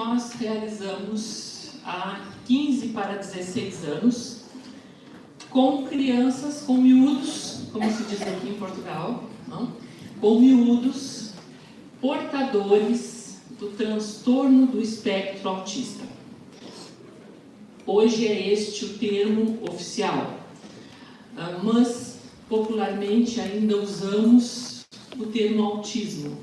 nós realizamos há 15 para 16 anos com crianças, com miúdos, como se diz aqui em Portugal, não? Com miúdos portadores do transtorno do espectro autista. Hoje é este o termo oficial, mas popularmente ainda usamos o termo autismo.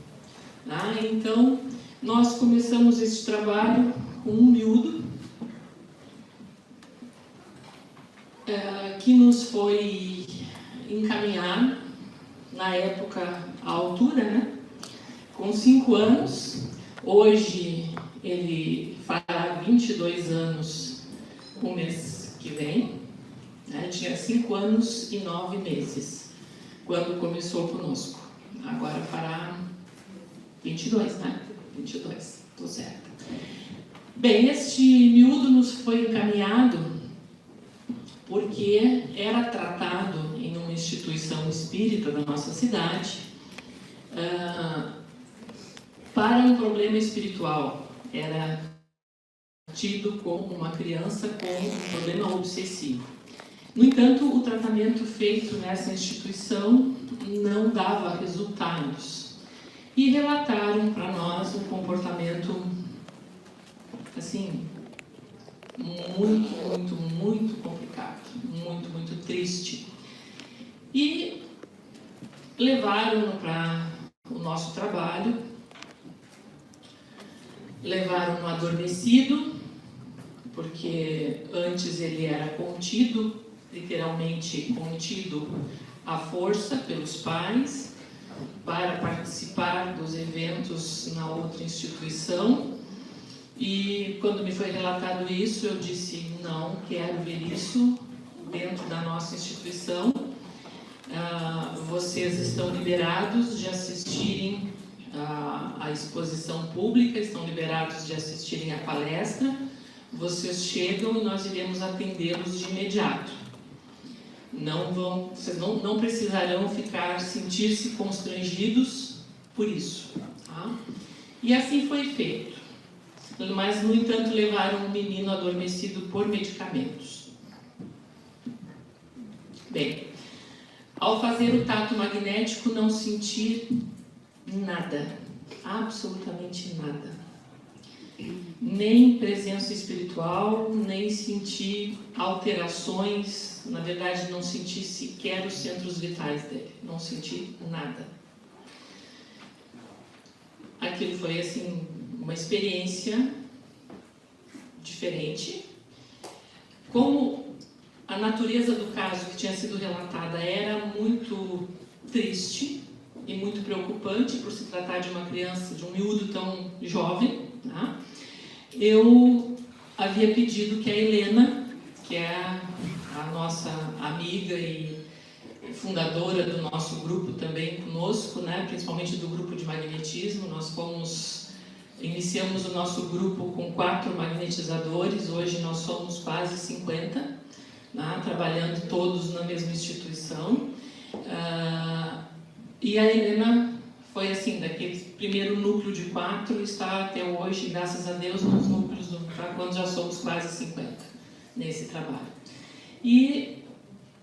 Então, nós começamos este trabalho com um miúdo que nos foi encaminhado, na época, à altura, né? Com 5 anos. Hoje ele fará 22 anos o mês que vem. Tinha 5 anos e 9 meses quando começou conosco. Agora fará 22, né? 22, estou certa. Bem, este miúdo nos foi encaminhado porque era tratado em uma instituição espírita da nossa cidade para um problema espiritual. Era tido como uma criança com um problema obsessivo. No entanto, o tratamento feito nessa instituição não dava resultados. E relataram para nós um comportamento, assim, muito complicado, muito triste. E levaram-no para o nosso trabalho, levaram-no adormecido, porque antes ele era contido, literalmente contido à força pelos pais, para participar dos eventos na outra instituição. E quando me foi relatado isso, eu disse, não quero ver isso dentro da nossa instituição. Vocês estão liberados de assistirem à exposição pública, estão liberados de assistirem à palestra. Vocês chegam e nós iremos atendê-los de imediato. Vocês não precisarão sentir-se constrangidos por isso. Tá? E assim foi feito. Mas, no entanto, levaram o menino adormecido por medicamentos. Bem, ao fazer o tato magnético, não senti nada, absolutamente nada. Nem presença espiritual, nem senti alterações, na verdade não senti sequer os centros vitais dele, não senti nada. Aquilo foi assim, uma experiência diferente. Como a natureza do caso que tinha sido relatada era muito triste e muito preocupante por se tratar de uma criança, de um miúdo tão jovem, tá? Eu havia pedido que a Helena, que é a nossa amiga e fundadora do nosso grupo também conosco, né, principalmente do grupo de magnetismo, iniciamos o nosso grupo com 4 magnetizadores, hoje nós somos quase 50, né, trabalhando todos na mesma instituição. E a Helena foi assim, daquele primeiro núcleo de 4, está até hoje, graças a Deus, nos núcleos para quando já somos quase 50 nesse trabalho. E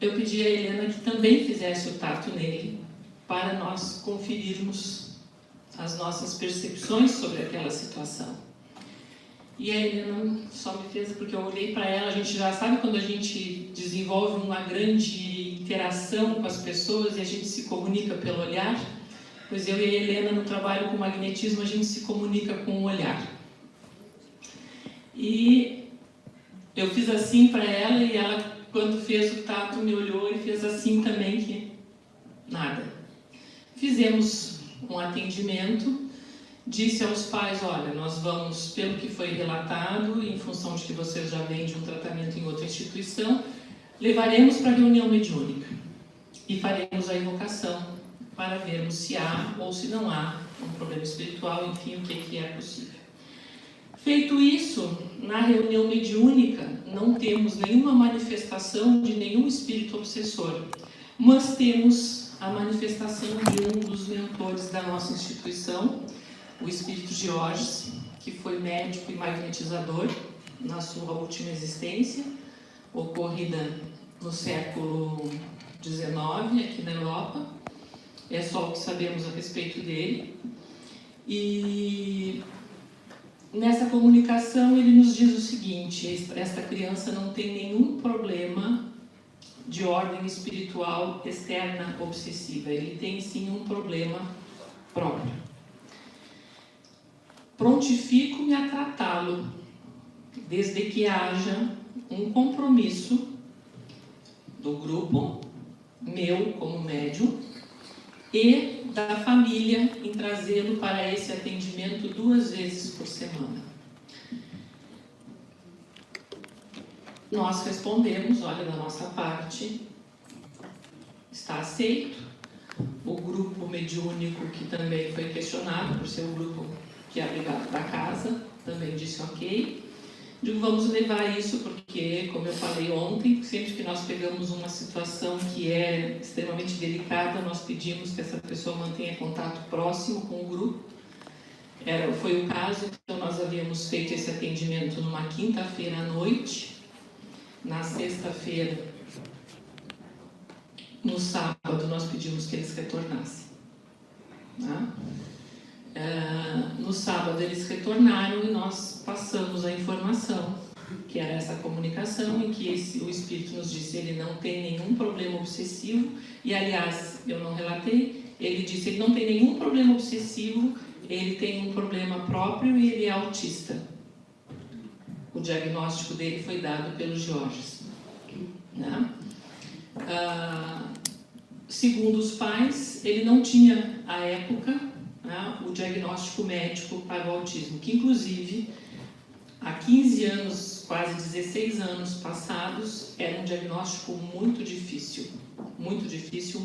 eu pedi a Helena que também fizesse o tato nele, para nós conferirmos as nossas percepções sobre aquela situação. E a Helena só me fez, porque eu olhei para ela, a gente já sabe quando a gente desenvolve uma grande interação com as pessoas e a gente se comunica pelo olhar. Pois eu e a Helena, no trabalho com magnetismo, a gente se comunica com o olhar. E eu fiz assim para ela, e ela, quando fez o tato, me olhou e fez assim também, que nada. Fizemos um atendimento, disse aos pais, olha, nós vamos, pelo que foi relatado, em função de que vocês já vêm de um tratamento em outra instituição, levaremos para a reunião mediúnica e faremos a invocação para vermos se há ou se não há um problema espiritual, enfim, o que é possível. Feito isso, na reunião mediúnica não temos nenhuma manifestação de nenhum espírito obsessor, mas temos a manifestação de um dos mentores da nossa instituição, o espírito Georges, que foi médico e magnetizador na sua última existência, ocorrida no século XIX, aqui na Europa. É só o que sabemos a respeito dele. E nessa comunicação ele nos diz o seguinte: esta criança não tem nenhum problema de ordem espiritual externa obsessiva, ele tem sim um problema próprio. Prontifico-me a tratá-lo, desde que haja um compromisso do grupo, meu como médium, e da família em trazê-lo para esse atendimento 2 vezes por semana. Nós respondemos: olha, da nossa parte, está aceito. O grupo mediúnico, que também foi questionado por ser o grupo que é ligado da casa, também disse ok. Digo, vamos levar isso porque, como eu falei ontem, sempre que nós pegamos uma situação que é extremamente delicada, nós pedimos que essa pessoa mantenha contato próximo com o grupo. Foi o caso, então nós havíamos feito esse atendimento numa quinta-feira à noite. Na sexta-feira, no sábado, nós pedimos que eles retornassem. Tá? No sábado eles retornaram e nós passamos a informação, que era essa comunicação em que o Espírito nos disse: ele não tem nenhum problema obsessivo. E aliás, eu não relatei, ele disse: ele não tem nenhum problema obsessivo, ele tem um problema próprio e ele é autista. O diagnóstico dele foi dado pelo Georges, né? Segundo os pais, ele não tinha, à época, né, o diagnóstico médico para o autismo, que inclusive há 15 anos, quase 16 anos passados, era um diagnóstico muito difícil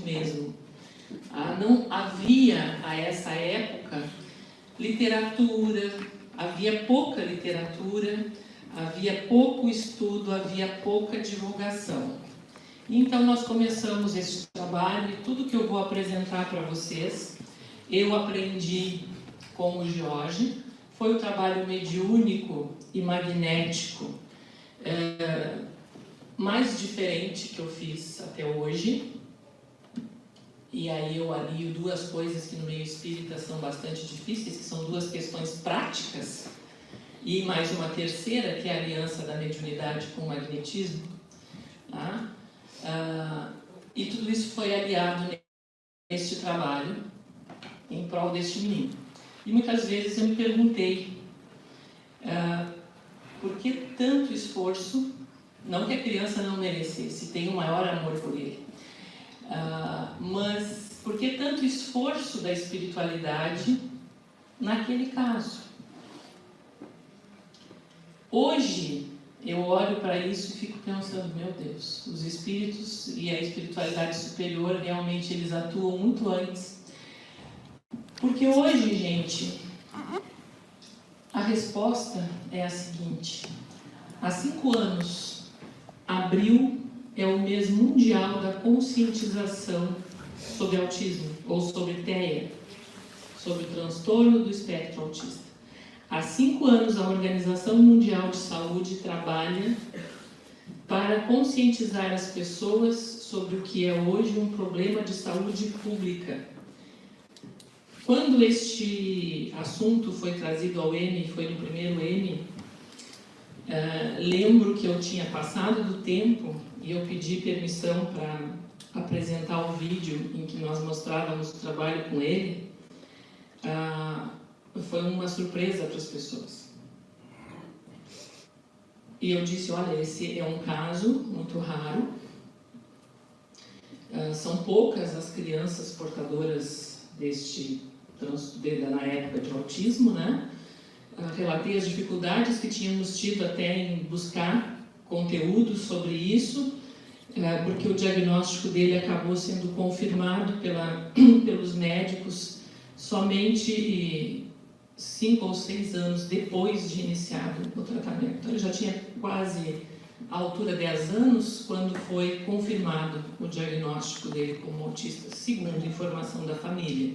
mesmo. Não havia, a essa época, literatura, havia pouca literatura, havia pouco estudo, havia pouca divulgação. Então nós começamos esse trabalho e tudo que eu vou apresentar para vocês, eu aprendi com o Jorge. Foi o trabalho mediúnico e magnético mais diferente que eu fiz até hoje. E aí eu alio 2 coisas que no meio espírita são bastante difíceis, que são 2 questões práticas, e mais uma terceira, que é a aliança da mediunidade com o magnetismo. Tá? E tudo isso foi aliado neste trabalho em prol deste menino. E muitas vezes eu me perguntei por que tanto esforço, não que a criança não merecesse, tem o maior amor por ele, mas por que tanto esforço da espiritualidade naquele caso? Hoje eu olho para isso e fico pensando: meu Deus, os espíritos e a espiritualidade superior realmente eles atuam muito antes. Porque hoje, gente, a resposta é a seguinte: há 5 anos, abril é o mês mundial da conscientização sobre autismo, ou sobre TEA, sobre o transtorno do espectro autista. Há 5 anos, a Organização Mundial de Saúde trabalha para conscientizar as pessoas sobre o que é hoje um problema de saúde pública. Quando este assunto foi trazido ao M, foi no primeiro M, lembro que eu tinha passado do tempo e eu pedi permissão para apresentar o vídeo em que nós mostrávamos o trabalho com ele. Foi uma surpresa para as pessoas. E eu disse: olha, esse é um caso muito raro. São poucas as crianças portadoras na época de autismo, né? Relatei as dificuldades que tínhamos tido até em buscar conteúdo sobre isso, porque o diagnóstico dele acabou sendo confirmado pelos médicos somente 5 ou 6 anos depois de iniciado o tratamento. Então ele já tinha quase à altura de 10 anos quando foi confirmado o diagnóstico dele como autista, segundo informação da família.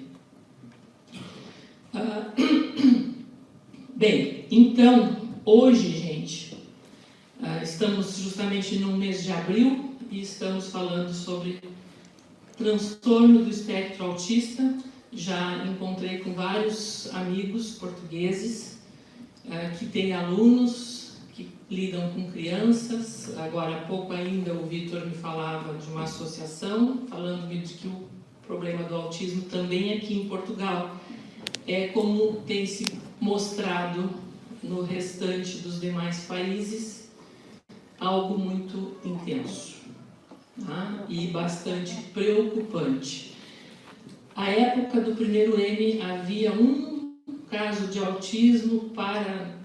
Bem, então, hoje, gente, estamos justamente no mês de abril e estamos falando sobre transtorno do espectro autista. Já encontrei com vários amigos portugueses que têm alunos que lidam com crianças. Agora há pouco ainda o Vitor me falava de uma associação, falando-me de que o problema do autismo também aqui em Portugal é como tem se mostrado no restante dos demais países, algo muito intenso, tá? E bastante preocupante. À época do primeiro M havia um caso de autismo para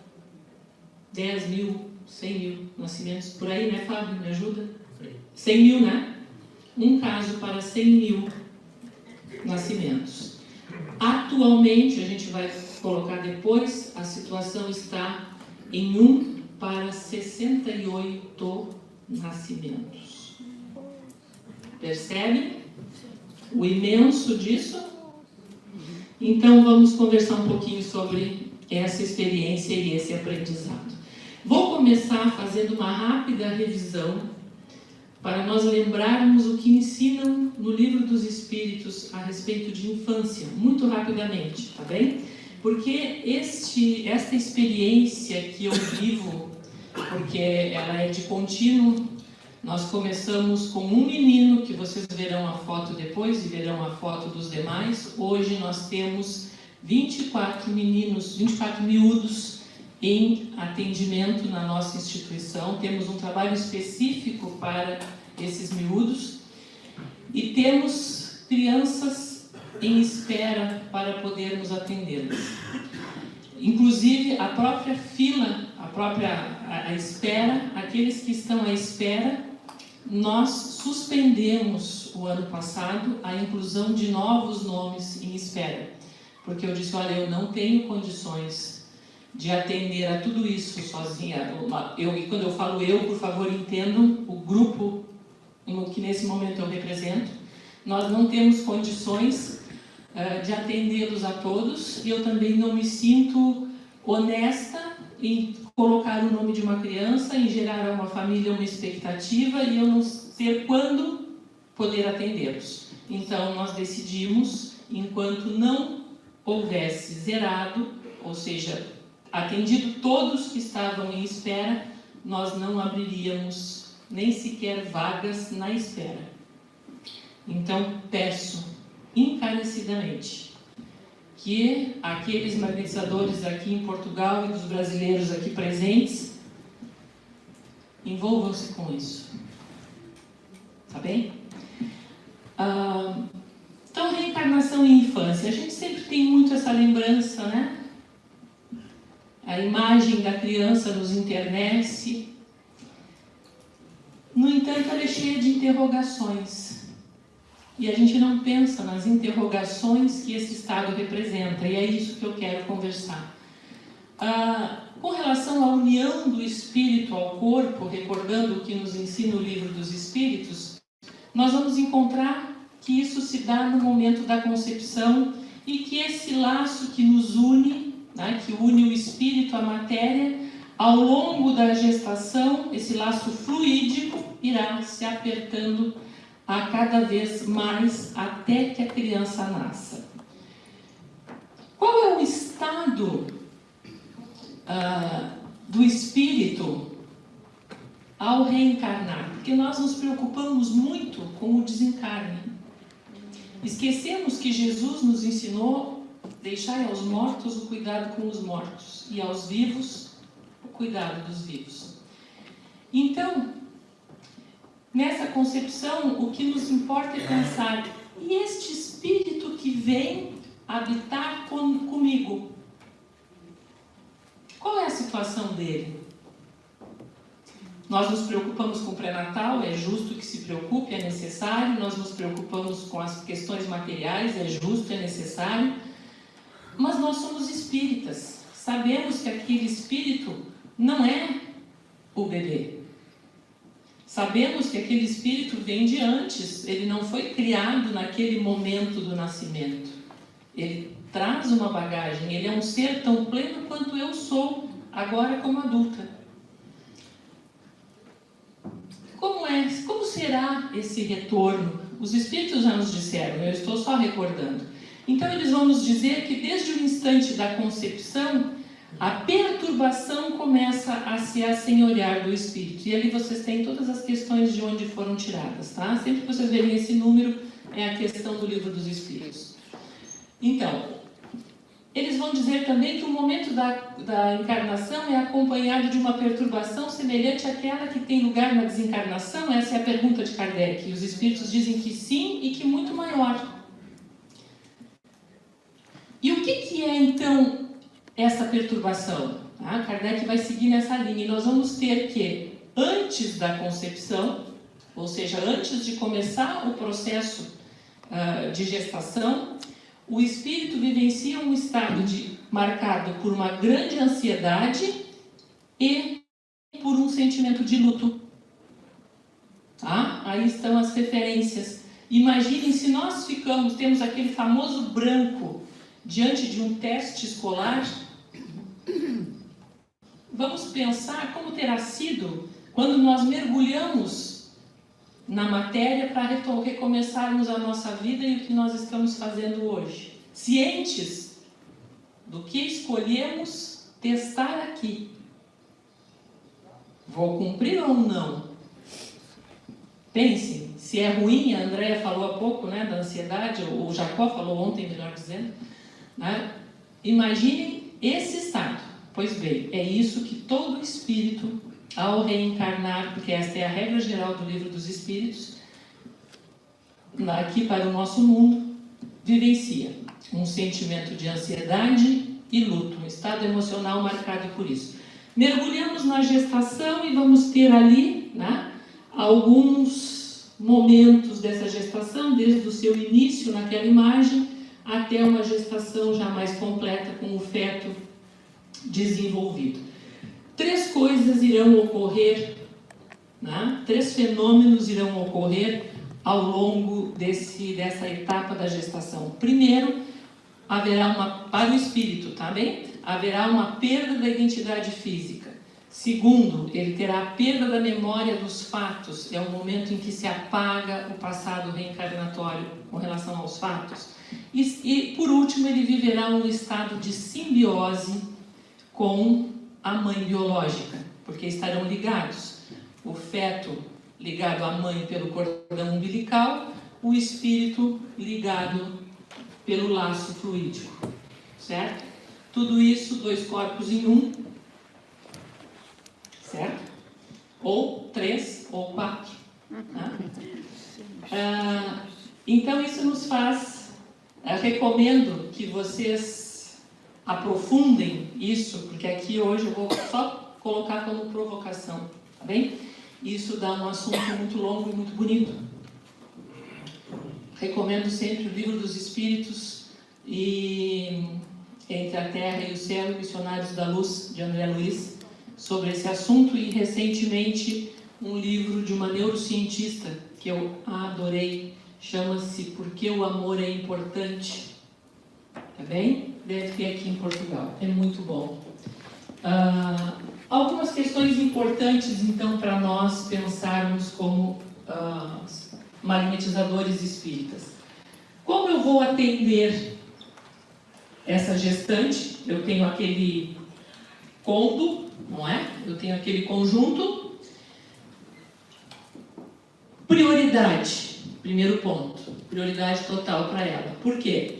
10 mil, 100 mil nascimentos, por aí, né, Fábio? Me ajuda? 100 mil, né? Um caso para 100 mil nascimentos. Atualmente, a gente vai colocar depois, a situação está em 1 para 68 nascimentos. Percebe o imenso disso? Então, vamos conversar um pouquinho sobre essa experiência e esse aprendizado. Vou começar fazendo uma rápida revisão para nós lembrarmos o que ensinam no Livro dos Espíritos a respeito de infância, muito rapidamente, tá bem? Porque esta experiência que eu vivo, porque ela é de contínuo, nós começamos com um menino, que vocês verão a foto depois e verão a foto dos demais. Hoje nós temos 24 meninos, 24 miúdos em atendimento na nossa instituição. Temos um trabalho específico para esses miúdos e temos crianças em espera para podermos atendê-los. Inclusive a própria fila, a espera, aqueles que estão à espera, nós suspendemos o ano passado a inclusão de novos nomes em espera, porque eu disse, olha, eu não tenho condições de atender a tudo isso sozinha. E quando eu falo eu, por favor, entendam o grupo que nesse momento eu represento. Nós não temos condições de atendê-los a todos, e eu também não me sinto honesta em colocar o nome de uma criança, em gerar a uma família uma expectativa e eu não ter quando poder atendê-los. Então nós decidimos, enquanto não houvesse zerado, ou seja, atendido todos que estavam em espera, nós não abriríamos nem sequer vagas na espera. Então peço encarecidamente que aqueles magnetizadores aqui em Portugal e dos brasileiros aqui presentes envolvam-se com isso. Tá bem? Então, reencarnação e infância. A gente sempre tem muito essa lembrança, né? A imagem da criança nos internece. No entanto, ela é cheia de interrogações. E a gente não pensa nas interrogações que esse estado representa. E é isso que eu quero conversar. Com relação à união do espírito ao corpo, recordando o que nos ensina o Livro dos Espíritos, nós vamos encontrar que isso se dá no momento da concepção e que esse laço que nos une, né, que une o espírito à matéria, ao longo da gestação, esse laço fluídico irá se apertando a cada vez mais até que a criança nasça. Qual é o estado do espírito ao reencarnar? Porque nós nos preocupamos muito com o desencarne. Esquecemos que Jesus nos ensinou: deixai aos mortos o cuidado com os mortos e aos vivos o cuidado dos vivos. Então, nessa concepção, o que nos importa é pensar: e este espírito que vem habitar comigo? Qual é a situação dele? Nós nos preocupamos com o pré-natal, é justo que se preocupe, é necessário. Nós nos preocupamos com as questões materiais, é justo, é necessário. Mas nós somos espíritas. Sabemos que aquele espírito não é o bebê. Sabemos que aquele espírito vem de antes, ele não foi criado naquele momento do nascimento. Ele traz uma bagagem, ele é um ser tão pleno quanto eu sou agora como adulta. Como será esse retorno? Os espíritos já nos disseram, eu estou só recordando. Então eles vão nos dizer que desde o instante da concepção, a perturbação começa a se assenhorear do espírito. E ali vocês têm todas as questões de onde foram tiradas, tá? Sempre que vocês verem esse número, é a questão do Livro dos Espíritos. Então, eles vão dizer também que o momento da encarnação é acompanhado de uma perturbação semelhante àquela que tem lugar na desencarnação. Essa é a pergunta de Kardec. E os espíritos dizem que sim e que muito maior. E o que é, então, essa perturbação? Tá? Kardec vai seguir nessa linha. E nós vamos ter que, antes da concepção, ou seja, antes de começar o processo de gestação, o espírito vivencia um estado marcado por uma grande ansiedade e por um sentimento de luto. Tá? Aí estão as referências. Imaginem se nós temos aquele famoso branco diante de um teste escolar. Vamos pensar como terá sido quando nós mergulhamos na matéria para recomeçarmos a nossa vida e o que nós estamos fazendo hoje. Cientes do que escolhemos testar aqui. Vou cumprir ou não? Pensem, se é ruim, a Andréia falou há pouco, né, da ansiedade, ou o Jacó falou ontem, melhor dizendo, né? Imaginem esse estado. Pois bem, é isso que todo espírito, ao reencarnar, porque esta é a regra geral do Livro dos Espíritos, aqui para o nosso mundo, vivencia um sentimento de ansiedade e luto, um estado emocional marcado por isso. Mergulhamos na gestação e vamos ter ali, né, alguns momentos dessa gestação, desde o seu início naquela imagem, até uma gestação já mais completa, com o feto desenvolvido. 3 coisas irão ocorrer, né? 3 fenômenos irão ocorrer ao longo dessa etapa da gestação. Primeiro, haverá para o espírito, tá bem? Haverá uma perda da identidade física. Segundo, ele terá a perda da memória dos fatos. É o momento em que se apaga o passado reencarnatório com relação aos fatos. E por último, ele viverá um estado de simbiose com a mãe biológica, porque estarão ligados. O feto ligado à mãe pelo cordão umbilical, o espírito ligado pelo laço fluídico, certo? Tudo isso, 2 corpos em um, certo? Ou 3, ou 4. Né? Então isso nos faz, recomendo que vocês aprofundem isso, porque aqui hoje eu vou só colocar como provocação, tá bem? Isso dá um assunto muito longo e muito bonito. Recomendo sempre o Livro dos Espíritos e Entre a Terra e o Céu e Missionários da Luz, de André Luiz, sobre esse assunto, e recentemente um livro de uma neurocientista que eu adorei, chama-se Por que o Amor é Importante. Tá bem? Deve ter aqui em Portugal, é muito bom. Algumas questões importantes, então, para nós pensarmos como magnetizadores espíritas. Como eu vou atender essa gestante? Eu tenho aquele cômodo, não é? Eu tenho aquele conjunto. Prioridade, primeiro ponto, prioridade total para ela. Por quê?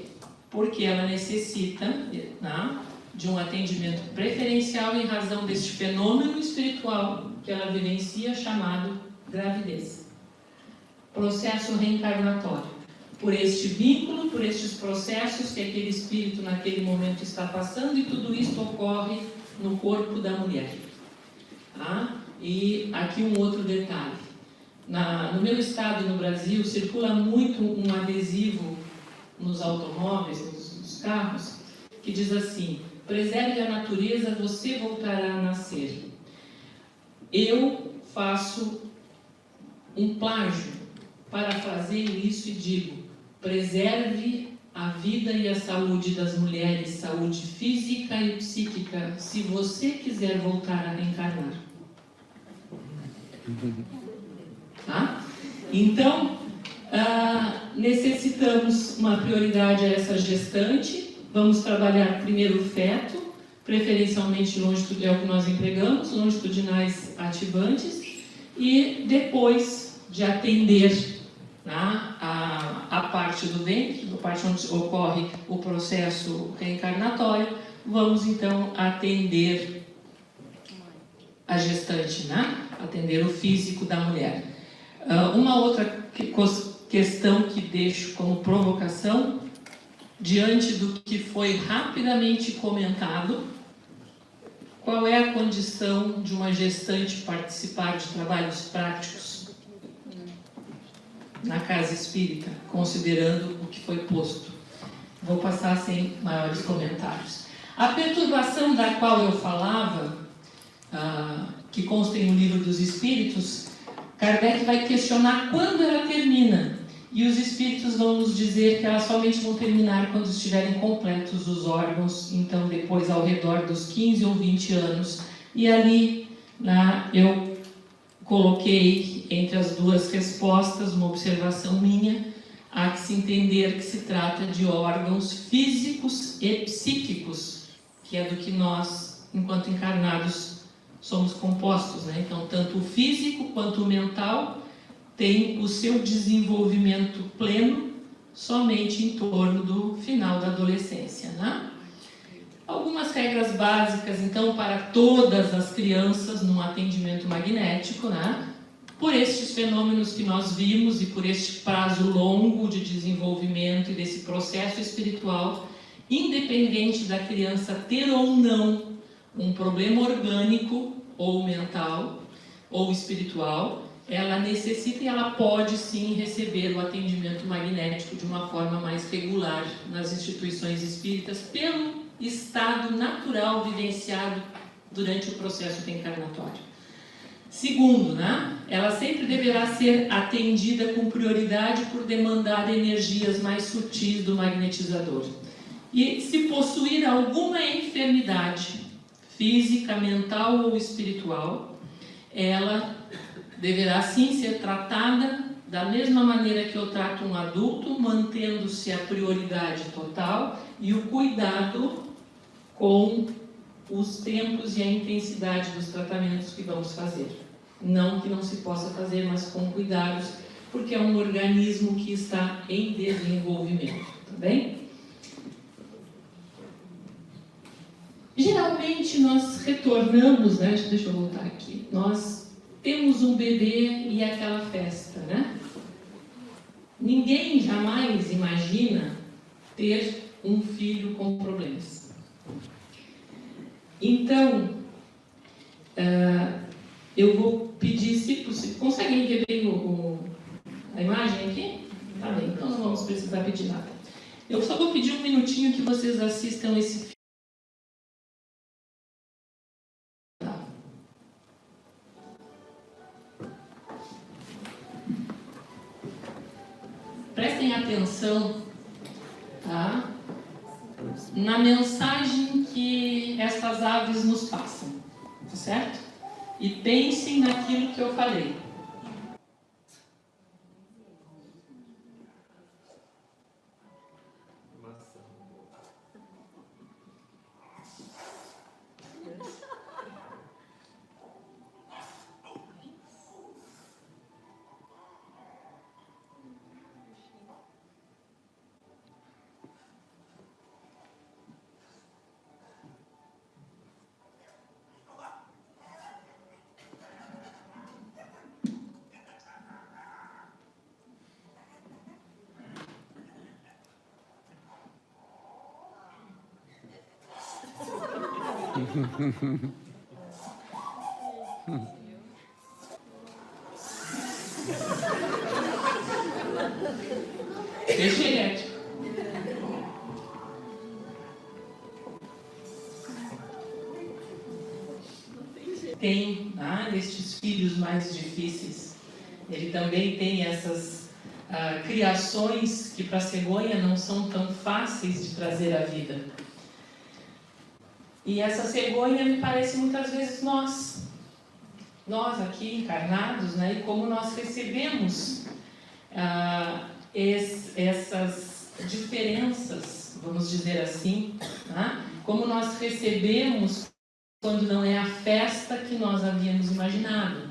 Porque ela necessita, né, de um atendimento preferencial em razão deste fenômeno espiritual que ela vivencia, chamado gravidez. Processo reencarnatório. Por este vínculo, por estes processos que aquele espírito naquele momento está passando, e tudo isso ocorre no corpo da mulher. Tá? E aqui um outro detalhe. No meu estado e no Brasil, circula muito um adesivo nos automóveis, nos carros, que diz assim: preserve a natureza, você voltará a nascer. Eu faço um plágio, parafraseio isso e digo: preserve a a vida e a saúde das mulheres, saúde física e psíquica, se você quiser voltar a reencarnar. Tá? Então, necessitamos uma prioridade a essa gestante. Vamos trabalhar primeiro o feto, preferencialmente é o que nós empregamos, longitudinais ativantes, e depois de atender a parte do ventre, a parte onde ocorre o processo reencarnatório, vamos então atender a gestante, atender o físico da mulher. Uma outra questão que deixo como provocação, diante do que foi rapidamente comentado, qual é a condição de uma gestante participar de trabalhos práticos na casa espírita, considerando o que foi posto? Vou passar sem maiores comentários. A perturbação da qual eu falava, que consta no Livro dos Espíritos, Kardec vai questionar quando ela termina. E os espíritos vão nos dizer que elas somente vão terminar quando estiverem completos os órgãos, então depois ao redor dos 15 ou 20 anos. E ali eu coloquei entre as duas respostas uma observação minha, há que se entender que se trata de órgãos físicos e psíquicos, que é do que nós, enquanto encarnados, somos compostos, Então, tanto o físico quanto o mental tem o seu desenvolvimento pleno somente em torno do final da adolescência, Algumas regras básicas, então, para todas as crianças num atendimento magnético, Por estes fenômenos que nós vimos e por este prazo longo de desenvolvimento e desse processo espiritual, independente da criança ter ou não um problema orgânico ou mental ou espiritual, ela necessita e ela pode sim receber o atendimento magnético de uma forma mais regular nas instituições espíritas, pelo estado natural vivenciado durante o processo reencarnatório. Segundo, ela sempre deverá ser atendida com prioridade por demandar energias mais sutis do magnetizador. E se possuir alguma enfermidade física, mental ou espiritual, ela deverá sim ser tratada da mesma maneira que eu trato um adulto, mantendo-se a prioridade total e o cuidado com os tempos e a intensidade dos tratamentos que vamos fazer. Não que não se possa fazer, mas com cuidados, porque é um organismo que está em desenvolvimento, tá bem? Geralmente nós retornamos, deixa eu voltar aqui, nós temos um bebê e aquela festa, Ninguém jamais imagina ter um filho com problemas. Então, eu vou pedir, se possível, conseguem ver bem a imagem aqui? Tá bem, então não vamos precisar pedir nada. Eu só vou pedir um minutinho que vocês assistam esse filme. Prestem atenção, na mensagem que essas aves nos passam, tá certo? E pensem naquilo que eu falei. Peixe elétrico. Tem, estes filhos mais difíceis, ele também tem essas criações que para a cegonha não são tão fáceis de trazer à vida. E essa cegonha me parece muitas vezes nós aqui encarnados, né? E como nós recebemos essas diferenças, vamos dizer assim, né? Como nós recebemos quando não é a festa que nós havíamos imaginado.